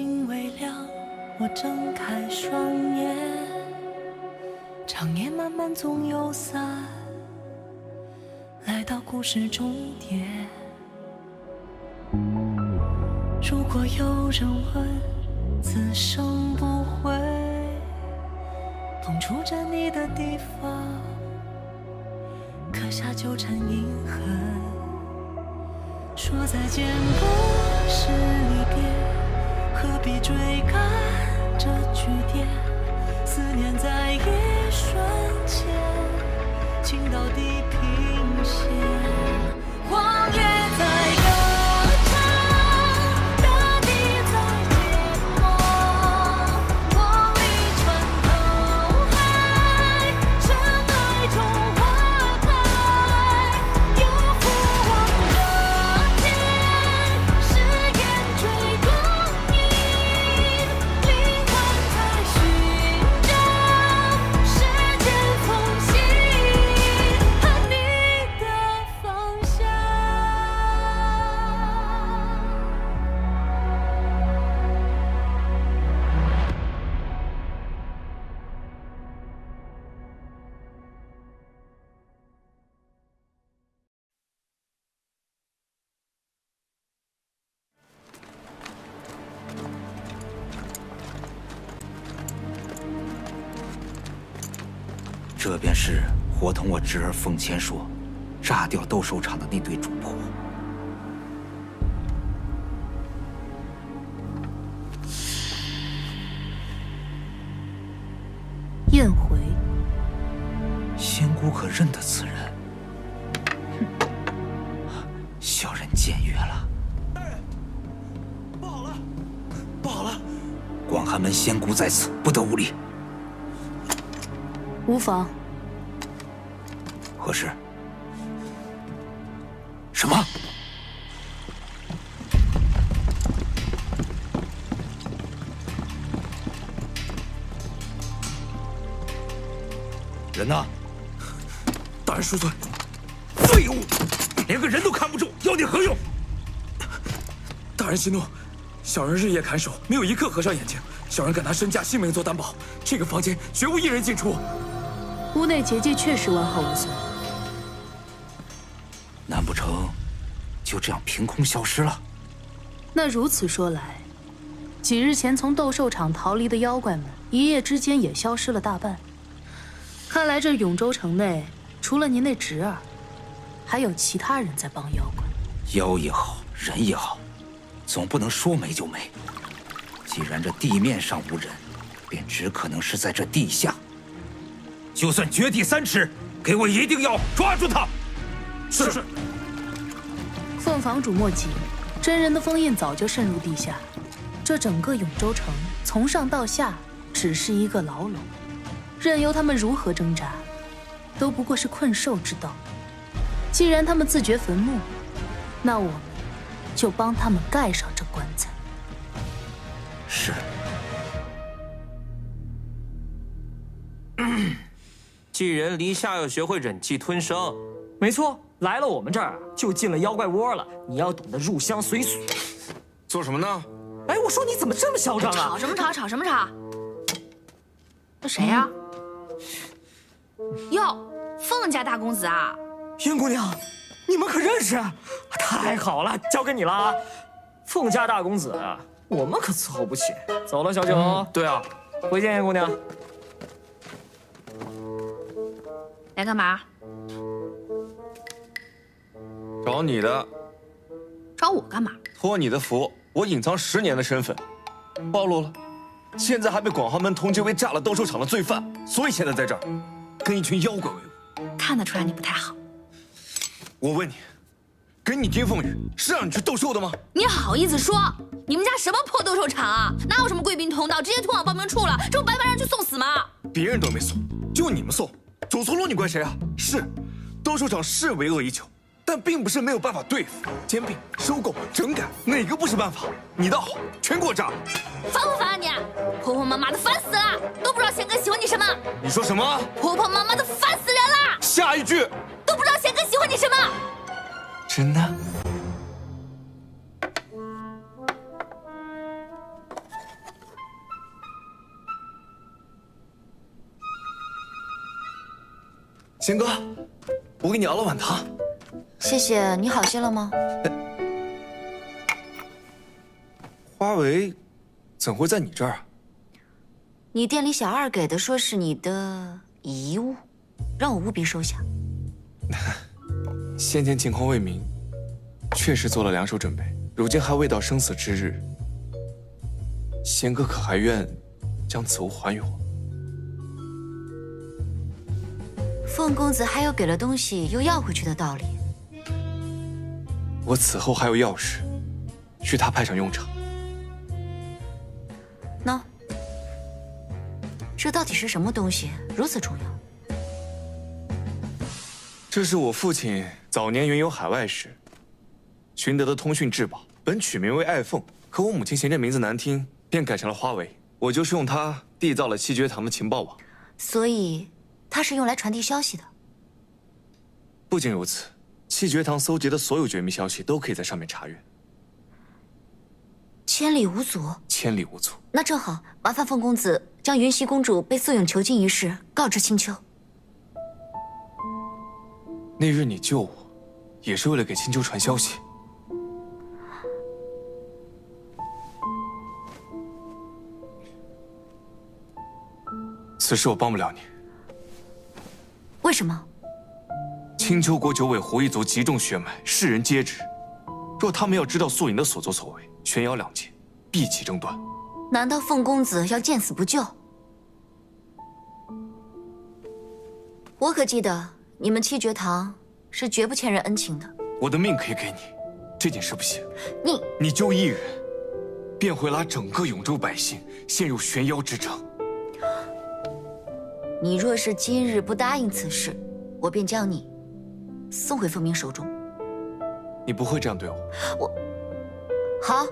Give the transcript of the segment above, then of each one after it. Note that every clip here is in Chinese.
经微亮，我睁开双眼，长夜漫漫总有散，来到故事终点。如果有人问，此生不会碰触着你的地方，刻下纠缠印痕。说再见不是离别，何必追赶这句点？思念在一瞬间，情到地平线。荒野在歌唱，大地在淹没，梦里穿透海，深爱中花开，有复望的天，誓言追光阴，灵魂在寻找时间缝隙和你的方向。这便是伙同我侄儿奉千说，炸掉斗兽场的那对主仆。燕回，仙姑可认得此人？小人僭越了。大人，不好了，不好了！广寒门仙姑在此，不得无礼。无妨。何事？什么？人呢？大人恕罪。废物，连个人都看不住，要你何用？大人息怒，小人日夜看守，没有一刻合上眼睛。小人敢拿身家性命做担保，这个房间绝无一人进出。屋内结界确实完好无损。难不成就这样凭空消失了？那如此说来，几日前从斗兽场逃离的妖怪们，一夜之间也消失了大半。看来这永州城内，除了您那侄儿，还有其他人在帮妖怪。妖也好，人也好，总不能说没就没。既然这地面上无人，便只可能是在这地下。就算掘地3尺，给我一定要抓住他！是。凤房主莫急，真人的封印早就渗入地下，这整个永州城从上到下只是一个牢笼，任由他们如何挣扎，都不过是困兽之斗。既然他们自掘坟墓，那我们就帮他们盖上这棺材。是。寄人篱下要学会忍气吞声。没错，来了我们这儿就进了妖怪窝了，你要懂得入乡随俗。做什么呢？哎，我说你怎么这么嚣张啊？吵什么吵？吵什么吵？那谁呀？哟，凤家大公子啊！燕姑娘，你们可认识？太好了，交给你了啊！凤家大公子，我们可伺候不起。走了，小九。对啊。回见，燕姑娘。来干嘛？找你的，找我干嘛？托你的福，我隐藏10年的身份暴露了，现在还被广寒门通缉为炸了斗兽场的罪犯，所以现在在这儿跟一群妖怪为伍。看得出来你不太好。我问你，给你丁凤羽是让你去斗兽的吗？你好意思说？你们家什么破斗兽场啊？哪有什么贵宾通道，直接通往报名处了，这不白白让人去送死吗？别人都没送，就你们送，走错路你怪谁啊？是，斗兽场是为恶已久，但并不是没有办法对付。兼并、收购、整改，哪个不是办法？你倒好，全给我炸了！烦不烦啊你？婆婆妈妈的烦死了，都不知道贤哥喜欢你什么。你说什么？婆婆妈妈的烦死人了。下一句。都不知道贤哥喜欢你什么。真的？贤哥，我给你熬了碗汤。谢谢，你好些了吗？花围怎会在你这儿啊？你店里小二给的，说是你的遗物，让我务必收下。先前情况未明，确实做了两手准备，如今还未到生死之日。贤哥可还愿将此物还于我？凤公子还有给了东西又要回去的道理。我此后还有要事，需他派上用场。喏，这到底是什么东西，如此重要？这是我父亲早年云游海外时寻得的通讯至宝，本取名为爱凤，可我母亲嫌这名字难听，便改成了花围。我就是用它缔造了七绝堂的情报网。所以，它是用来传递消息的。不仅如此，七绝堂搜集的所有绝密消息都可以在上面查阅，千里无阻。千里无阻。那正好，麻烦凤公子将云溪公主被素影囚禁一事告知青丘。那日你救我，也是为了给青丘传消息。此事我帮不了你。为什么？青丘国九尾狐一族极重血脉，世人皆知。若他们要知道素影的所作所为，悬崖两界，必起争端。难道凤公子要见死不救？我可记得你们七绝堂是绝不欠人恩情的。我的命可以给你，这件事不行。你救一人，便会拉整个永州百姓陷入悬崖之争。你若是今日不答应此事，我便将你送回凤鸣手中。你不会这样对我。好，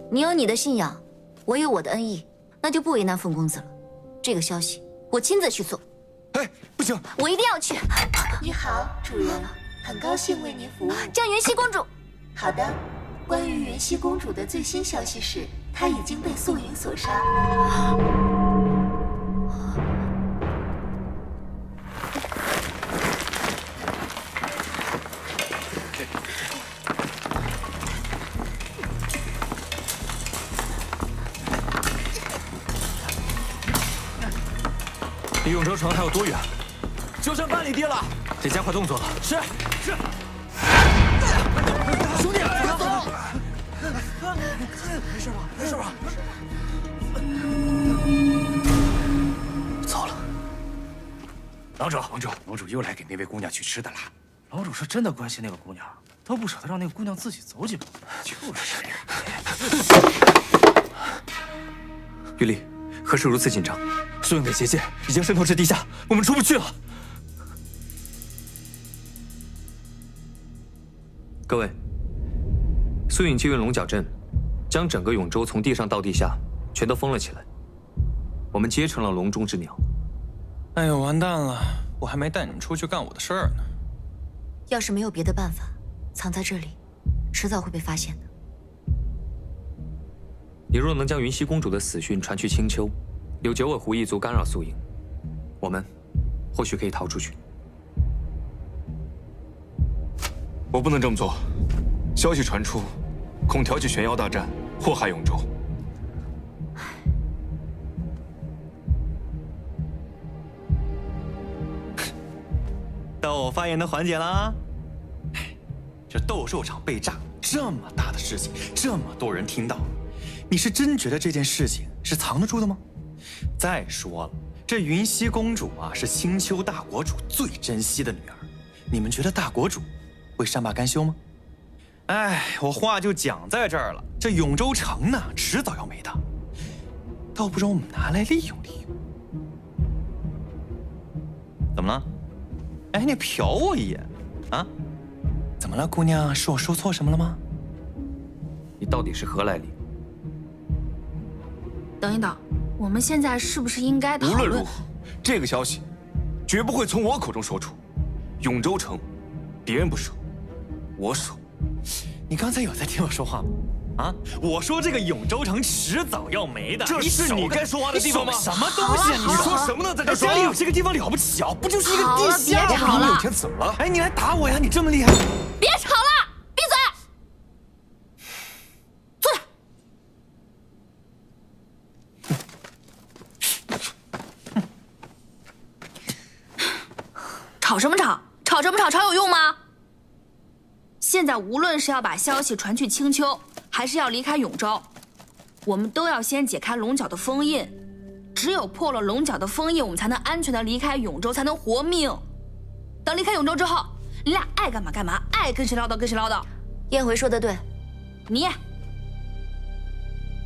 你有你的信仰，我有我的恩义，那就不为难凤公子了。这个消息我亲自去送。哎，不行，我一定要去。你好，主人，很高兴为您服务。叫云溪公主。好的，关于云溪公主的最新消息是，她已经被素影所杀。离永州城还有多远？就剩半里地了，得加快动作了。是。兄弟，走！没事吧？没事吧？糟了！楼主又来给那位姑娘取吃的了。楼主是真的关心那个姑娘，都不舍得让那个姑娘自己走几步。就是呀。玉丽，何事如此紧张？素影的结界已经渗透至地下，我们出不去了。各位，素影借用龙角阵，将整个永州从地上到地下全都封了起来。我们结成了笼中之鸟。哎呦，完蛋了！我还没带你们出去干我的事儿呢。要是没有别的办法，藏在这里，迟早会被发现的。你若能将云溪公主的死讯传去青丘，有九尾狐一族干扰素影，我们或许可以逃出去。我不能这么做，消息传出，恐挑起悬崖大战，祸害永州。到我发言的环节啦！这斗兽场被炸，这么大的事情，这么多人听到，你是真觉得这件事情是藏得住的吗？再说了，这云溪公主啊，是青丘大国主最珍惜的女儿，你们觉得大国主会善罢甘休吗？哎，我话就讲在这儿了，这永州城呢，迟早要没的，倒不如我们拿来利用利用。怎么了？哎，你瞟我一眼，啊？怎么了，姑娘？是我说错什么了吗？你到底是何来历？等一等，我们现在是不是应该讨论？无论如何，这个消息绝不会从我口中说出。永州城，别人不守，我守。你刚才有在听我说话吗？啊！我说这个永州城迟早要没的，这是你该说话的地方吗？什么东西啊！你说什么呢？在这说，家里有这个地方了不起啊？不就是一个地下？别吵了！有钱怎么了？哎，你来打我呀！你这么厉害！别吵了，闭嘴！坐下。吵什么吵？吵什么吵？吵有用吗？现在无论是要把消息传去青丘，还是要离开永州，我们都要先解开龙角的封印。只有破了龙角的封印，我们才能安全的离开永州，才能活命。等离开永州之后，你俩爱干嘛干嘛，爱跟谁唠叨跟谁唠叨。燕回说的对，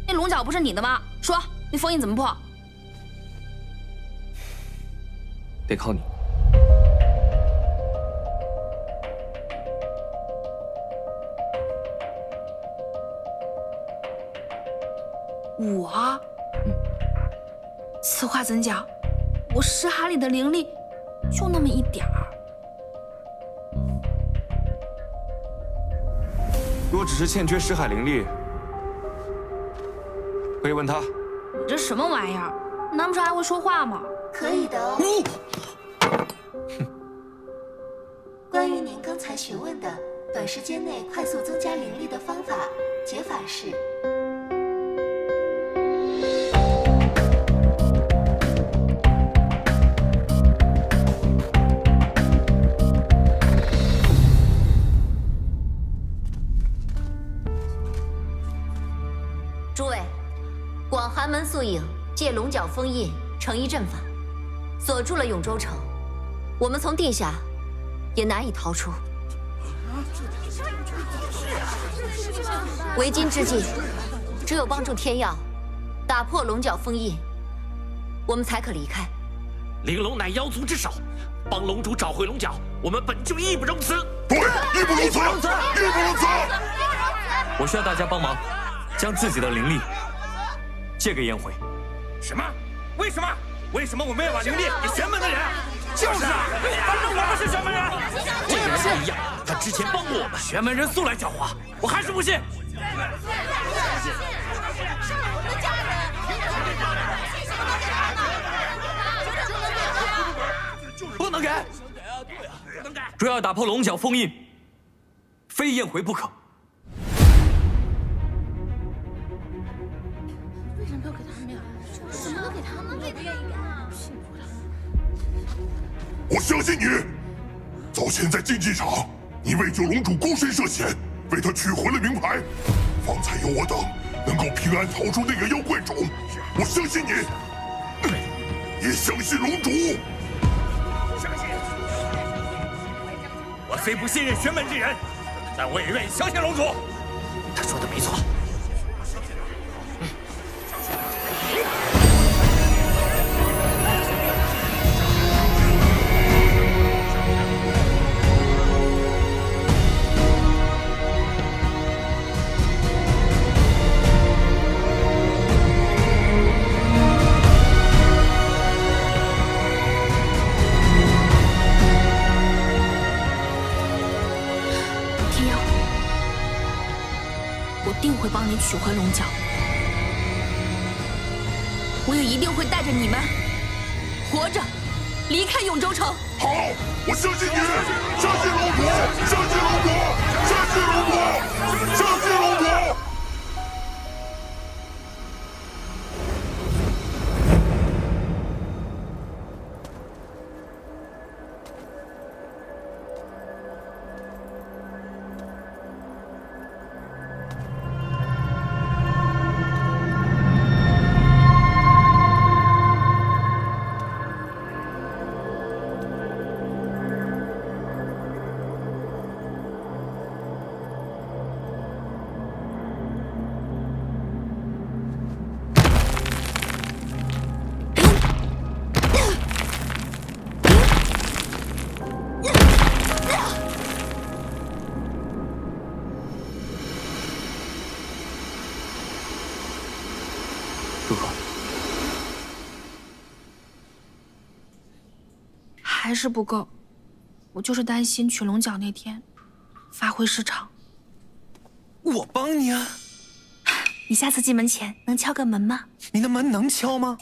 那龙角不是你的吗？说那封印怎么破？得靠你。我？此话怎讲？我识海里的灵力就那么一点儿。若只是欠缺识海灵力，可以问他。你这什么玩意儿？难不成还会说话吗？可以的哦。关于您刚才询问的短时间内快速增加灵力的方法，解法是。诸位，广寒门宿影借龙角封印成一阵法，锁住了永州城，我们从地下也难以逃出。为今之计，只有帮助天耀打破龙角封印，我们才可离开。玲珑乃妖族之首，帮龙主找回龙角，我们本就义不容辞。对，义不容辞，义不容辞。我需要大家帮忙，将自己的灵力借给颜回。什么？为什么？为什么我们要把灵力给玄门的人？就是啊，反正我们是玄门人。这个人不一样，他之前帮过我们。玄门人素来狡猾，我还是不信。不能给！若要打破龙角封印，非燕回不可。为什么要给他们呀？什么都给他们，我也不愿意给。我相信你。早前在竞技场，你为救龙主孤身涉险，为他取回了名牌。方才有我等能够平安逃出那个妖怪种，我相信你，也相信龙主。相信。我虽不信任玄门之人，但我也愿意相信龙主。他说的没错。会帮你取回龙角，我也一定会带着你们活着离开永州城。好，我相信你，相信龙主，相信龙主，相信龙主，相信龙主。如何？还是不够，我就是担心取龙角那天发挥失常。我帮你啊！你下次进门前能敲个门吗？你的门能敲吗？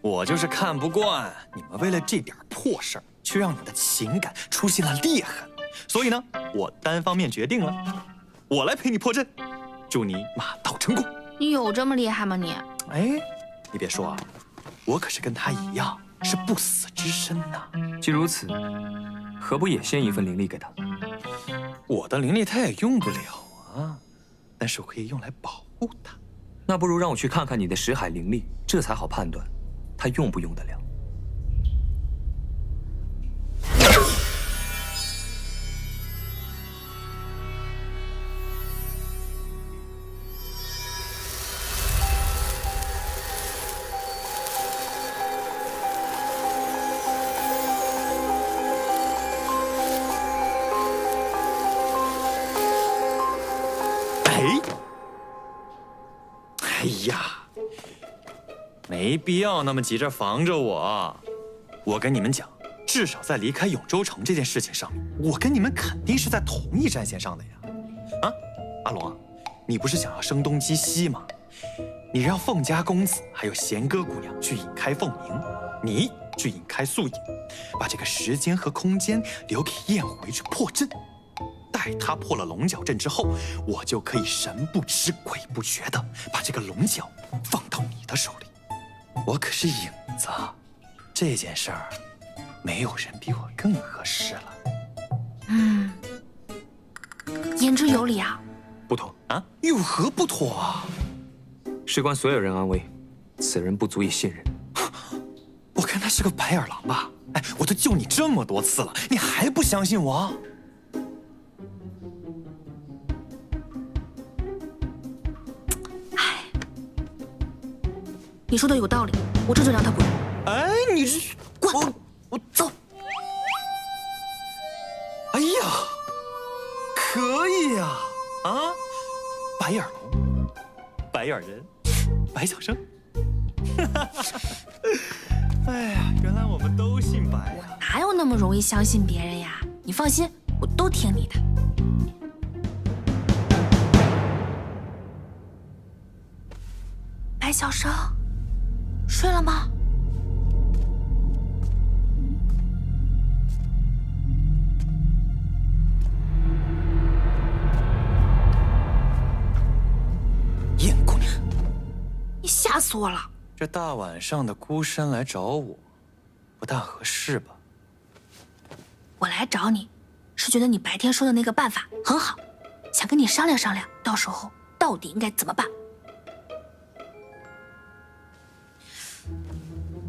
我就是看不惯你们为了这点破事儿，却让你的情感出现了裂痕。所以呢，我单方面决定了，我来陪你破阵，祝你马到成功。你有这么厉害吗你？哎，你别说啊，我可是跟他一样，是不死之身呐。既如此，何不也献一份灵力给他？我的灵力他也用不了啊，但是我可以用来保护他。那不如让我去看看你的识海灵力，这才好判断他用不用得了。哎呀，没必要那么急着防着我。我跟你们讲，至少在离开永州城这件事情上面，我跟你们肯定是在同一战线上的呀。啊，阿龙啊，你不是想要声东击西吗？你让凤家公子还有弦歌姑娘去引开凤鸣，你去引开素影，把这个时间和空间留给燕回去破阵。待他破了龙角阵之后，我就可以神不知鬼不觉的把这个龙角放到你的手里。我可是影子，这件事儿没有人比我更合适了。言之有理啊。不妥啊？有何不妥啊？事关所有人安危，此人不足以信任。我看他是个白眼狼吧？哎，我都救你这么多次了，你还不相信我？你说的有道理，我这就让他滚。哎，你这滚！我走。哎呀，可以呀！啊，白眼龙，白眼人，白小生。哎呀，原来我们都姓白呀！哪有那么容易相信别人呀？你放心，我都听你的。白小生。睡了吗？燕姑娘，你吓死我了！这大晚上的孤身来找我，不大合适吧？我来找你，是觉得你白天说的那个办法很好，想跟你商量商量，到时候到底应该怎么办。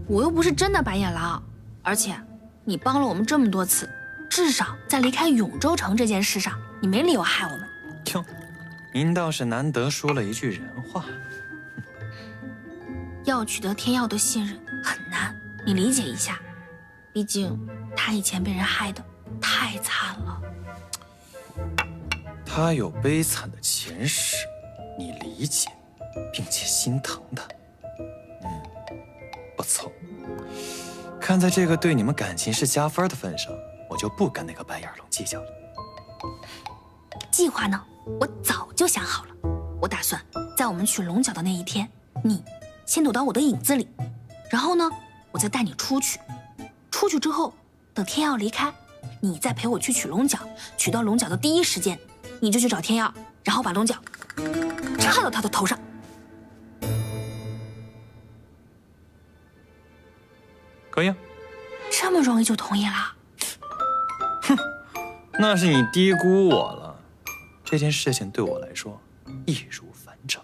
我又不是真的白眼狼，而且你帮了我们这么多次，至少在离开永州城这件事上，你没理由害我们。哟，您倒是难得说了一句人话。要取得天耀的信任很难，你理解一下，毕竟他以前被人害的太惨了。他有悲惨的前世，你理解，并且心疼他。不错，看在这个对你们感情是加分的份上，我就不跟那个白眼龙计较了。计划呢，我早就想好了。我打算在我们取龙角的那一天，你先躲到我的影子里，然后呢，我再带你出去。出去之后，等天耀离开，你再陪我去取龙角。取到龙角的第一时间，你就去找天耀，然后把龙角插到他的头上。可以啊，这么容易就同意了？哼，那是你低估我了。这件事情对我来说易如反掌。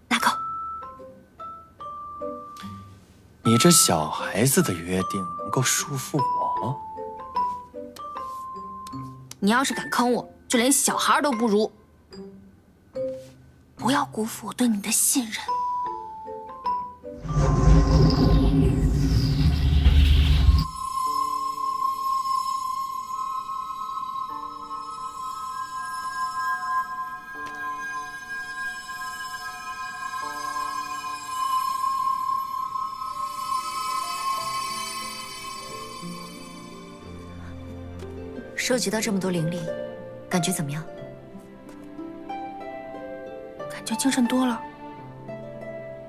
拿够！你这小孩子的约定能够束缚我？你要是敢坑我，就连小孩都不如。不要辜负我对你的信任。收集到这么多灵力，感觉怎么样？感觉精神多了，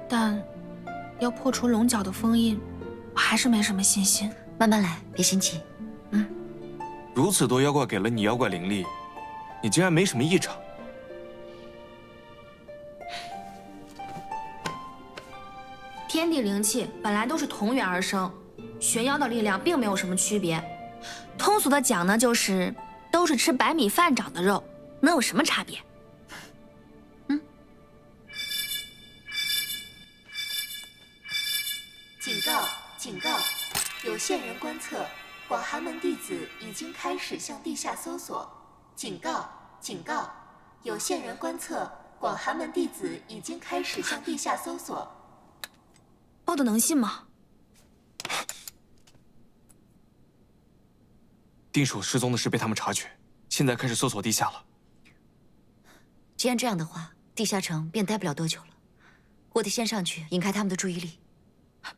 但要破除龙角的封印，我还是没什么信心。慢慢来，别心急。如此多妖怪给了你妖怪灵力，你竟然没什么异常。天地灵气本来都是同源而生，玄妖的力量并没有什么区别。通俗的讲呢，就是都是吃白米饭长的肉，能有什么差别？警告！警告！有线人观测，广寒门弟子已经开始向地下搜索。警告！警告！有线人观测，广寒门弟子已经开始向地下搜索。报的能信吗？定属失踪的事被他们察觉，现在开始搜索地下了。既然这样的话，地下城便待不了多久了。我得先上去引开他们的注意力。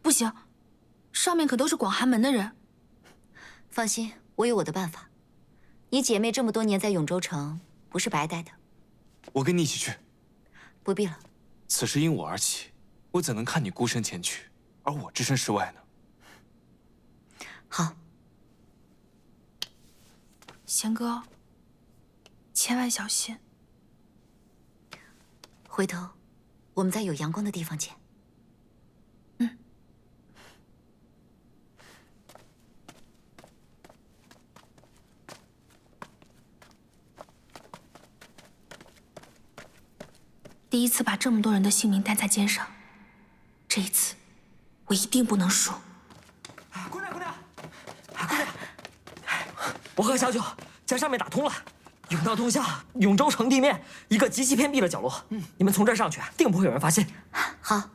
不行，上面可都是广寒门的人。放心，我有我的办法。你姐妹这么多年在永州城，不是白待的。我跟你一起去。不必了。此事因我而起，我怎能看你孤身前去，而我置身事外呢？好。贤哥，千万小心。回头，我们在有阳光的地方见。第一次把这么多人的性命担在肩上，这一次，我一定不能输。姑娘，姑娘，我和小九将上面打通了，甬道通向永州城地面一个极其偏僻的角落。你们从这儿上去，定不会有人发现。好，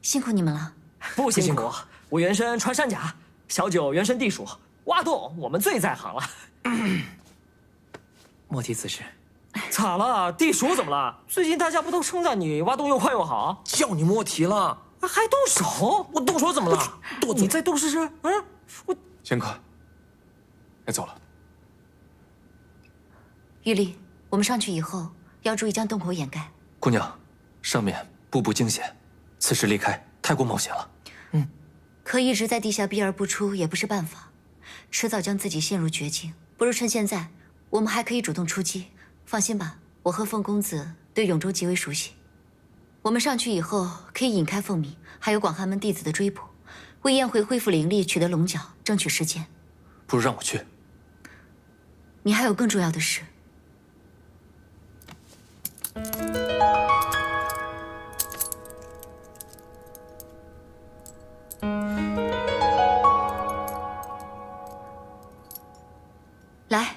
辛苦你们了。不辛苦，我原身穿山甲，小九原身地鼠，挖洞我们最在行了。莫提此事。咋了？地鼠怎么了？最近大家不都称赞你挖洞又快又好？叫你莫提了，还动手？我动手怎么了？你再动试试。我仙客，该走了。玉丽，我们上去以后要注意将洞口掩盖。姑娘，上面步步惊险，此时离开太过冒险了。可一直在地下避而不出也不是办法，迟早将自己陷入绝境。不如趁现在，我们还可以主动出击。放心吧，我和凤公子对永州极为熟悉。我们上去以后，可以引开凤鸣，还有广寒门弟子的追捕，为燕回恢复灵力、取得龙角争取时间。不如让我去。你还有更重要的事。来。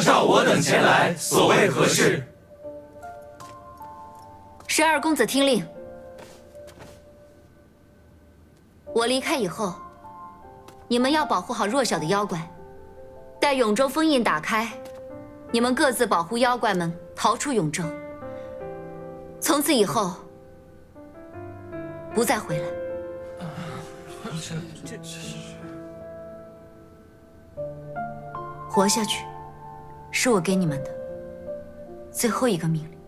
召我等前来，所谓何事12公子听令，我离开以后，你们要保护好弱小的妖怪。待永州封印打开，你们各自保护妖怪们逃出永州。从此以后，不再回来。活下去。是我给你们的最后一个命令。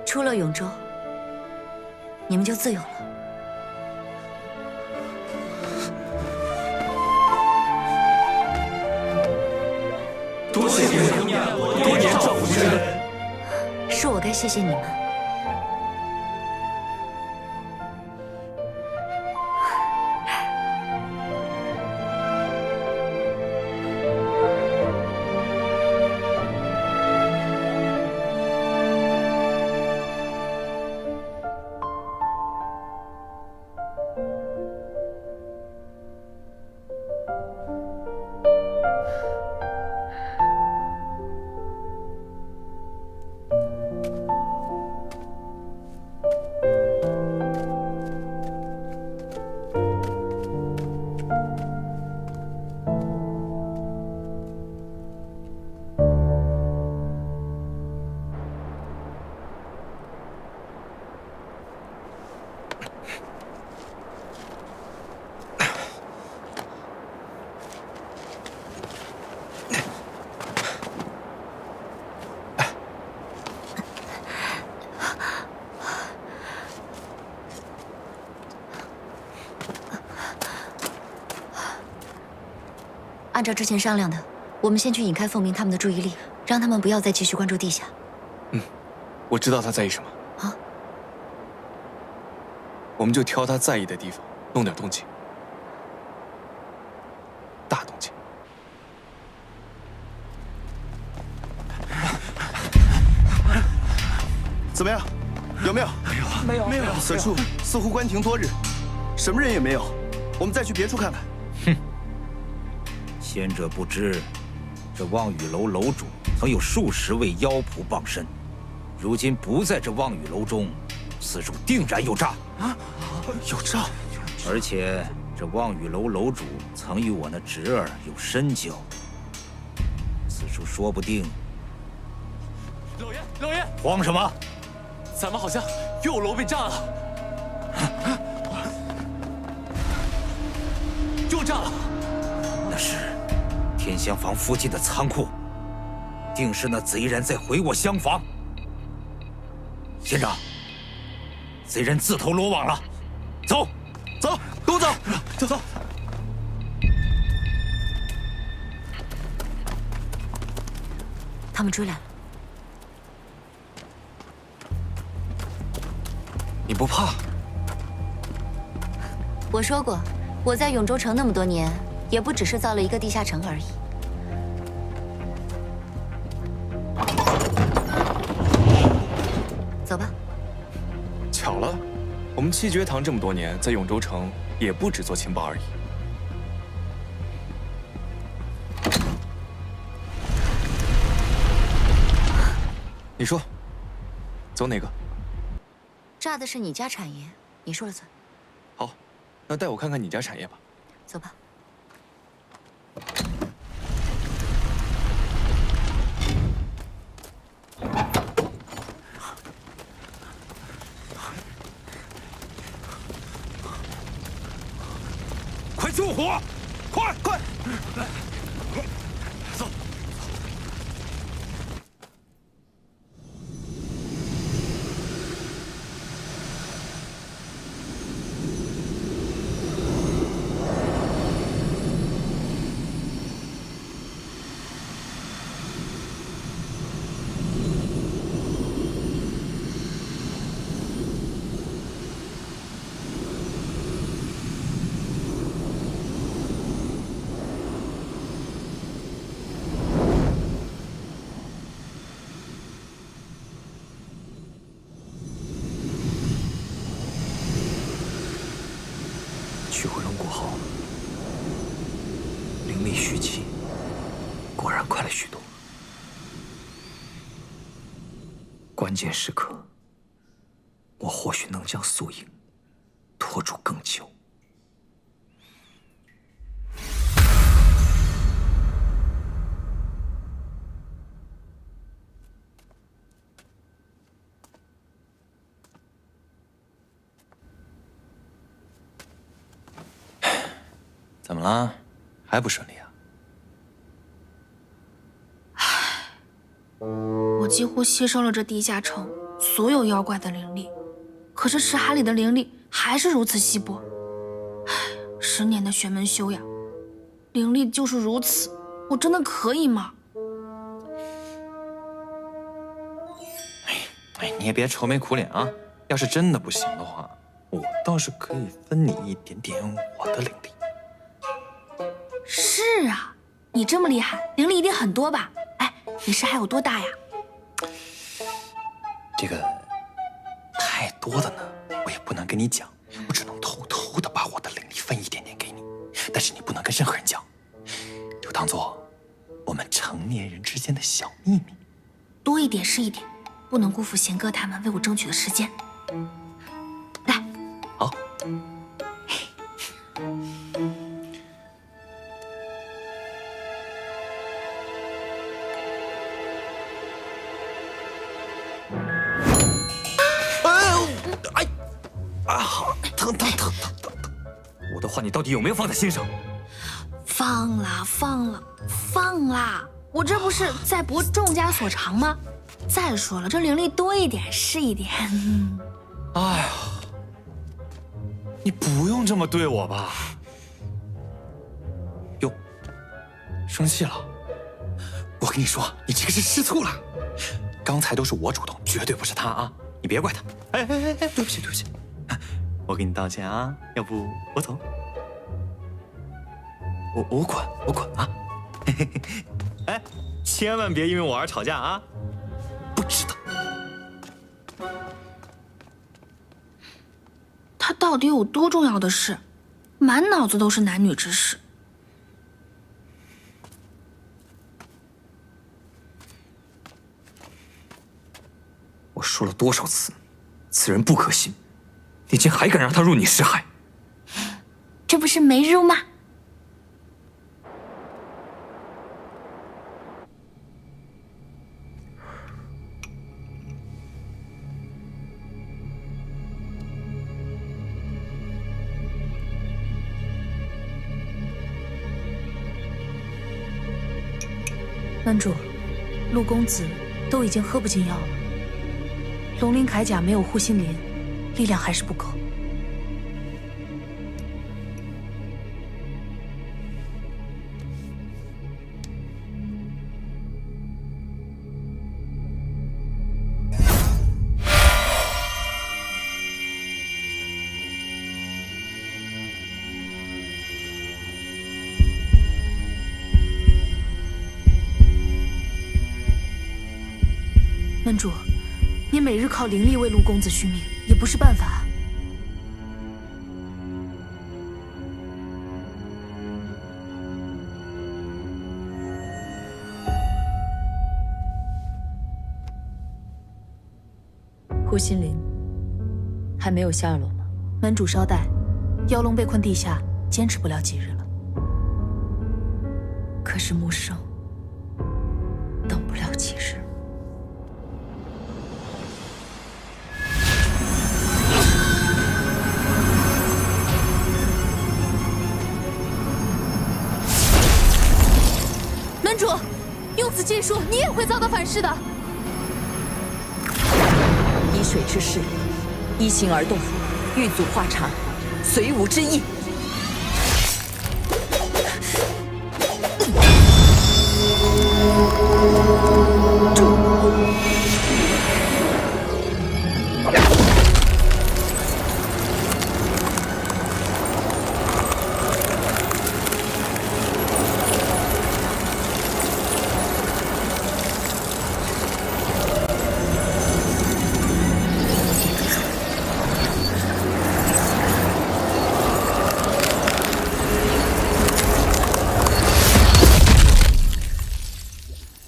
出了永州，你们就自由了。多谢姑娘多年照顾之恩，是我该谢谢你们。按照之前商量的，我们先去引开凤鸣他们的注意力，让他们不要再继续关注地下。我知道他在意什么。啊？我们就挑他在意的地方，弄点动静，大动静。怎么样？有没有？没有。此处似乎关停多日，什么人也没有。我们再去别处看看。哼！先者不知，这望雨楼楼主曾有数十位妖仆傍身，如今不在这望雨楼中，此处定然有诈啊！有诈！而且这望雨楼楼主曾与我那侄儿有深交，此处说不定。老爷，慌什么？咱们好像又有楼被炸了，又炸了。那是天香坊附近的仓库，定是那贼人在毁我厢房。县长，贼人自投罗网了，走，走，跟我走，走。他们追来了。你不怕？我说过，我在永州城那么多年，也不只是造了一个地下城而已。走吧。巧了，我们七绝堂这么多年，在永州城也不只做情报而已。你说，走哪个？炸的是你家产业，你说了算。好，那带我看看你家产业吧。走吧。快救火！快！走。取回龙骨后，灵力蓄积，果然快了许多。关键时刻，我或许能将素影拖住更久。怎么了？还不顺利啊？我几乎吸收了这地下城所有妖怪的灵力，可是池海里的灵力还是如此稀薄。10年的玄门修养，灵力就是如此，我真的可以吗？哎，你也别愁眉苦脸啊！要是真的不行的话，我倒是可以分你一点点我的灵力。是啊，你这么厉害，灵力一定很多吧？哎，你是还有多大呀？这个太多的呢，我也不能跟你讲，我只能偷偷的把我的灵力分一点点给你，但是你不能跟任何人讲，就当做我们成年人之间的小秘密。多一点是一点，不能辜负贤哥他们为我争取的时间。来，好。我的话你到底有没有放在心上？放啦，放啦，放啦！我这不是在博众家所长吗？再说了，这灵力多一点是一点。哎呀，你不用这么对我吧？哟，生气了？我跟你说，你这个是吃醋了。刚才都是我主动，绝对不是他啊！你别怪他。哎，对不起，我给你道歉啊。要不我走？我滚啊！哎，千万别因为我而吵架啊！不值得。他到底有多重要的事？满脑子都是男女之事。我说了多少次，此人不可信，你竟还敢让他入你识海？这不是没入吗？门主，陆公子都已经喝不进药了。龙鳞铠甲没有护心莲，力量还是不够。门主，你每日靠灵力为陆公子续命，也不是办法。护心灵还没有下落吗？门主稍待，妖龙被困地下，坚持不了几日了。可是木生等不了几日。门主，用此禁术，你也会遭到反噬的。依水之势，依形而动，欲阻化茶，随吾之意。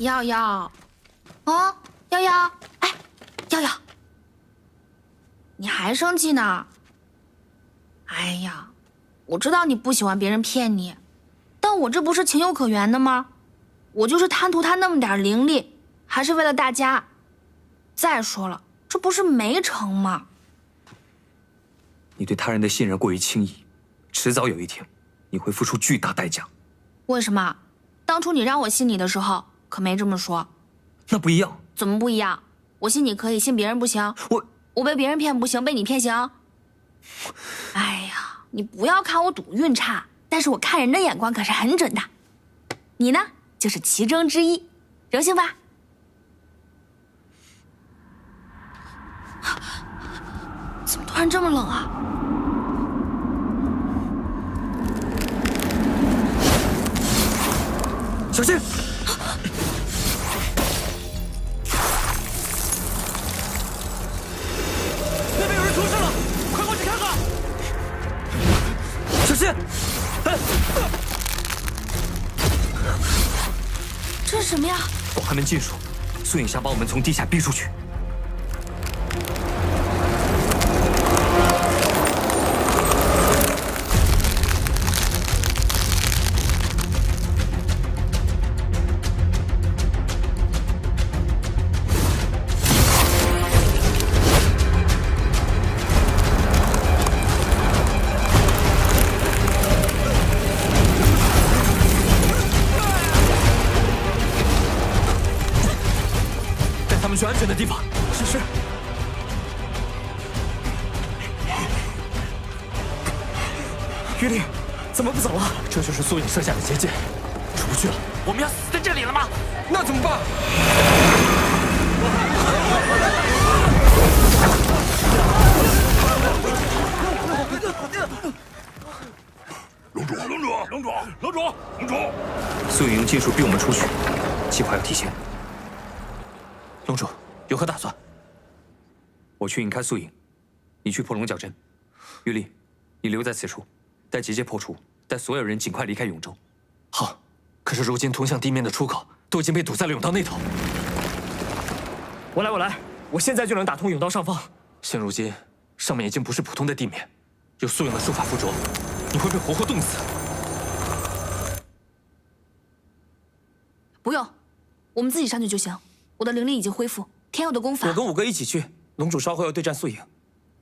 耀耀，哦，耀耀，哎，耀耀，你还生气呢？哎呀，我知道你不喜欢别人骗你，但我这不是情有可原的吗？我就是贪图他那么点灵力，还是为了大家。再说了，这不是没成吗？你对他人的信任过于轻易，迟早有一天，你会付出巨大代价。为什么？当初你让我信你的时候，可没这么说。那不一样。怎么不一样？我信你可以，信别人不行。我被别人骗不行，被你骗行。哎呀，你不要看我赌运差，但是我看人的眼光可是很准的。你呢，就是其中之一，荣幸吧？怎么突然这么冷啊？小心！那边有人出事了，快过去看看！小心！这是什么呀？广寒门禁术，苏影霞把我们从地下逼出去。去安全的地方。是。玉丽，怎么不走啊？这就是苏影设下的结界，除不去了，我们要死在这里了吗？那怎么办？龙主！苏影用技术逼我们出去，计划要提前。龙主有何打算？我去引开苏影，你去破龙角阵。玉丽，你留在此处，待结界破除，带所有人尽快离开永州。好，可是如今通向地面的出口都已经被堵在了甬道那头。我来，我现在就能打通甬道上方。现如今，上面已经不是普通的地面，有苏影的术法附着，你会被活活冻死。不用，我们自己上去就行。我的灵力已经恢复，天佑的功法。我跟五哥一起去，龙主稍后要对战素影，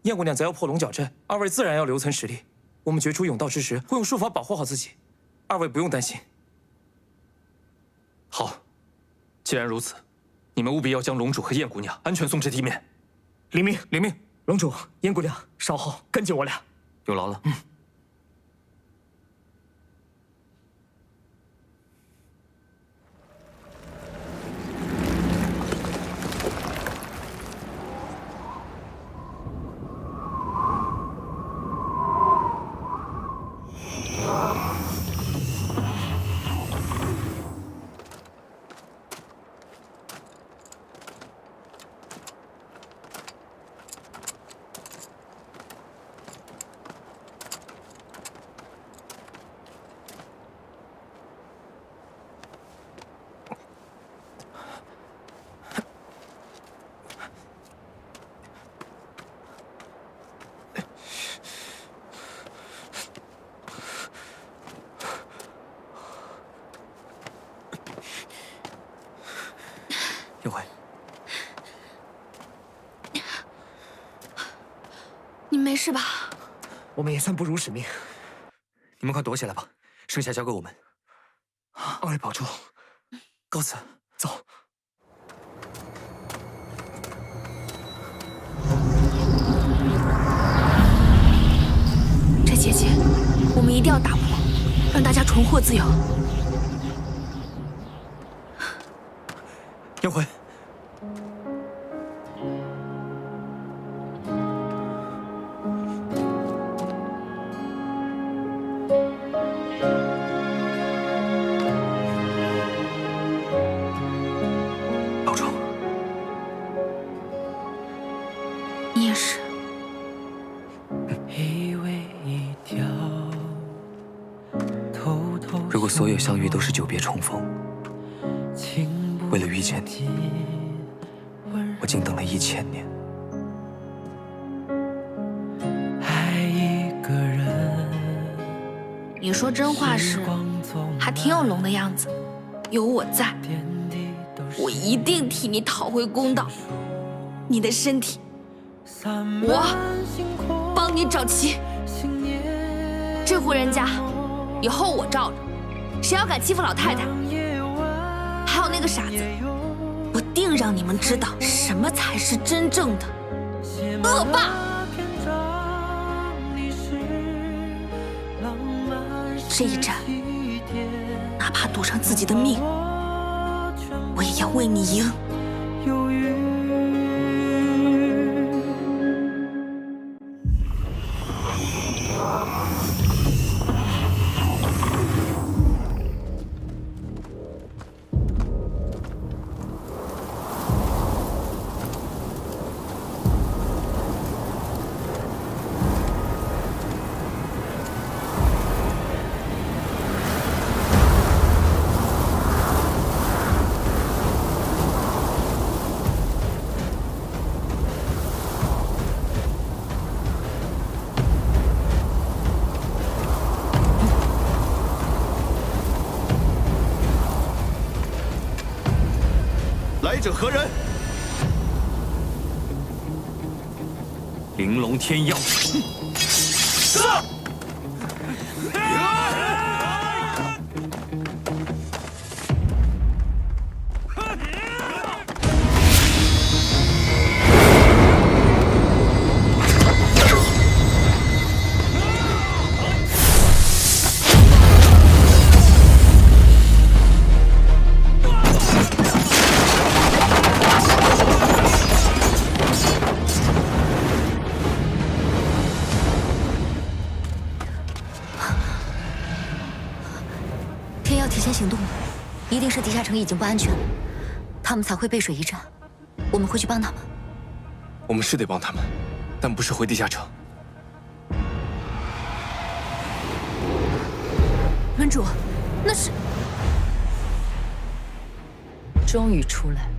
燕姑娘则要破龙角阵，二位自然要留存实力。我们决出甬道之时，会用术法保护好自己，二位不用担心。好，既然如此，你们务必要将龙主和燕姑娘安全送至地面。领命。龙主、燕姑娘，稍后跟紧我俩。有劳了。叶慧，你没事吧？我们也算不辱使命。你们快躲起来吧，剩下交给我们。二位保重，告辞。走。这结界，我们一定要打破，让大家重获自由。燕辉，保重。你也是。如果所有相遇都是久别重逢，为了遇见你，我竟等了1000年。你说真话时，还挺有龙的样子。有我在，我一定替你讨回公道。你的身体，我帮你找齐。这户人家，以后我罩着，谁要敢欺负老太太，还有那个傻子，我定让你们知道什么才是真正的恶霸。这一战，哪怕赌上自己的命，我也要为你赢。来者何人？玲珑天妖。是。一定是地下城已经不安全了，他们才会背水一战。我们会去帮他们。我们是得帮他们，但不是回地下城。门主，那是……终于出来了。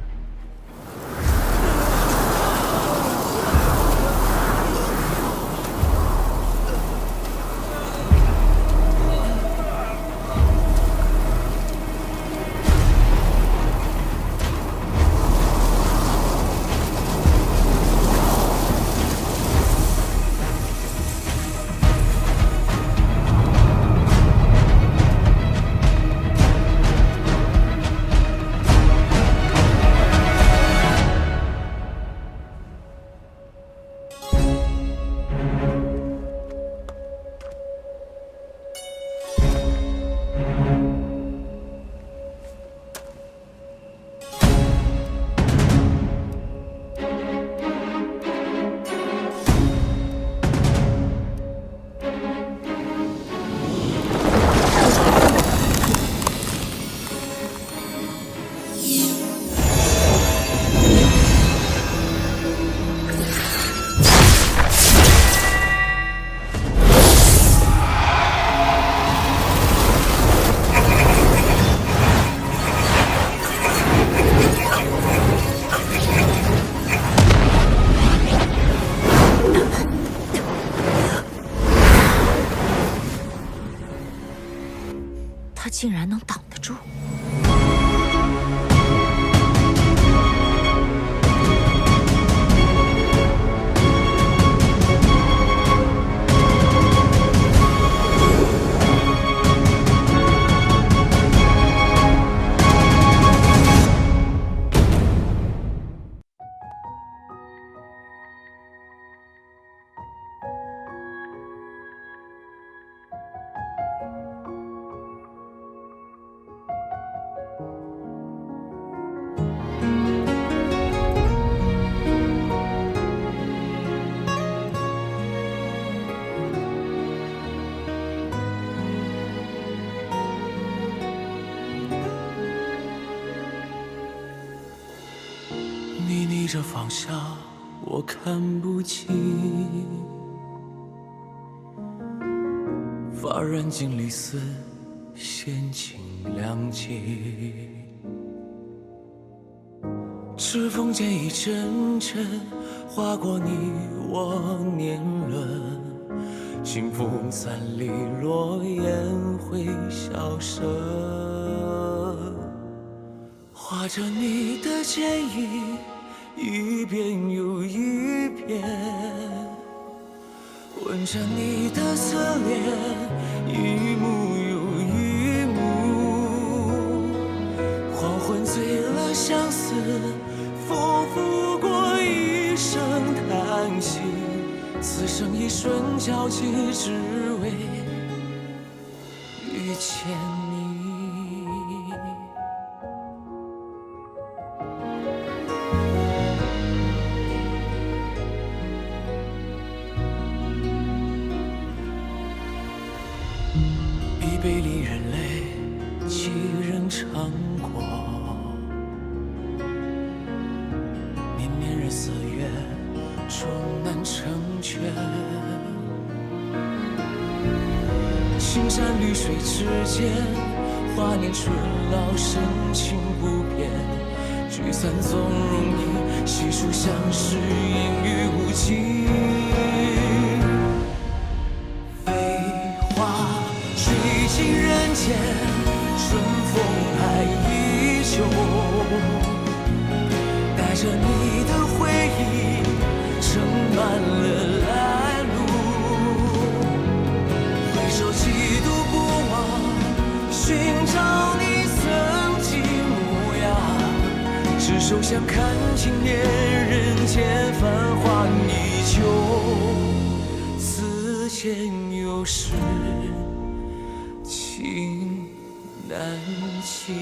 他竟然能挡得住。你逆着方向，我看不清，发染尽离丝，闲情两极。指缝间一阵阵划过你我年轮，清风散离，落雁会消失。画着你的剪影，一遍又一遍，吻着你的侧脸，一幕又一幕。黄昏醉了相思，风拂过一声叹息，此生一瞬交集，只为遇见你。一杯离人泪，几人尝过？年年日4月，终难成全。青山绿水之间，华年春老，深情不变。聚散纵容你，细数相识，烟雨无尽。尽人间，春风还依旧，带着你的回忆，盛满了来路。回首几度不忘，寻找你曾经模样。执手相看经年，人间繁华依旧，此间有时情难弃。